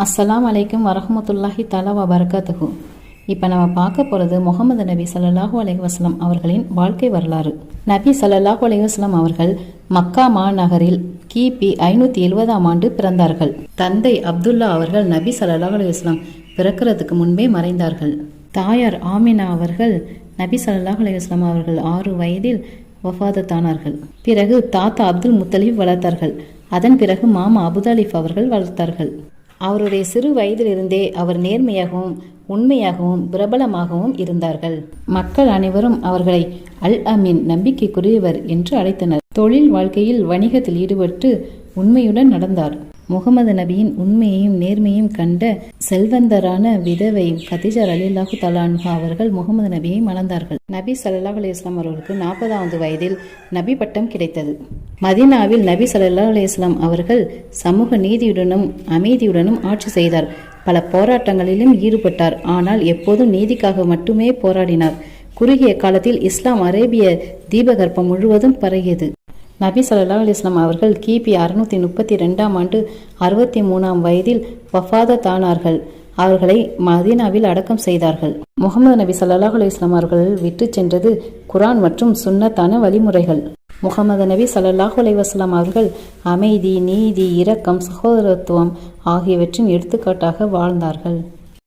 அஸ்ஸலாமு அலைக்கும் வரஹ்மத்துல்லாஹி தஆலா வபரகாத்துஹு. இப்போ நம்ம பார்க்க போகிறது முகமது நபி ஸல்லல்லாஹு அலைஹி வஸல்லம் அவர்களின் வாழ்க்கை வரலாறு. நபி ஸல்லல்லாஹு அலைஹி வஸல்லம் அவர்கள் மக்கா மாநகரில் கிபி 570ஆம் ஆண்டு பிறந்தார்கள். தந்தை அப்துல்லா அவர்கள் நபி ஸல்லல்லாஹு அலைஹி வஸல்லம் பிறக்கிறதுக்கு முன்பே மறைந்தார்கள். தாயார் ஆமினா அவர்கள் நபி ஸல்லல்லாஹு அலைஹி வஸல்லம் அவர்கள் 6 வயதில் வஃபாத்தானார்கள். பிறகு தாத்தா அப்துல் முத்தலிப் வளர்த்தார்கள். அதன் பிறகு மாமா அபுதாலிப் அவர்கள் வளர்த்தார்கள். அவருடைய சிறு வயதிலிருந்தே அவர் நேர்மையாகவும் உண்மையாகவும் பிரபலமாகவும் இருந்தார்கள். மக்கள் அனைவரும் அவர்களை அல் அமீன், நம்பிக்கைக்குரியவர் என்று அழைத்தனர். தொழில் வாழ்க்கையில் வணிகத்தில் ஈடுபட்டு உண்மையுடன் நடந்தார். முகமது நபியின் உண்மையையும் நேர்மையும் கண்ட செல்வந்தரான விதவை கதீஜா ரலியல்லாஹு தஆலா அன்ஹா அவர்கள் முகமது நபியை மணந்தார்கள். நபி ஸல்லல்லாஹு அலைஹி வஸல்லம் அவர்களுக்கு 40வது வயதில் நபி பட்டம் கிடைத்தது. மதீனாவில் நபி ஸல்லல்லாஹு அலைஹி வஸல்லம் அவர்கள் சமூக நீதியுடனும் அமைதியுடனும் ஆட்சி செய்தார். பல போராட்டங்களிலும் ஈடுபட்டார். ஆனால் எப்போதும் நீதிக்காக மட்டுமே போராடினார். குறுகிய காலத்தில் இஸ்லாம் அரேபிய தீபகற்பம் முழுவதும் பரவியது. நபி ஸல்லல்லாஹு அலைஹி வஸல்லம் அவர்கள் கிபி 632ஆம் ஆண்டு 63ஆம் வயதில் வஃபாத்தானார்கள். அவர்களை மதீனாவில் அடக்கம் செய்தார்கள். முகமது நபி ஸல்லல்லாஹு அலைஹி வஸல்லம் அவர்கள் விட்டு சென்றது குர்ஆன் மற்றும் சுன்னத்தான வழிமுறைகள். முகமது நபி ஸல்லல்லாஹு அலைஹி வஸல்லம் அவர்கள் அமைதி, நீதி, இரக்கம், சகோதரத்துவம் ஆகியவற்றின் எடுத்துக்காட்டாக வாழ்ந்தார்கள்.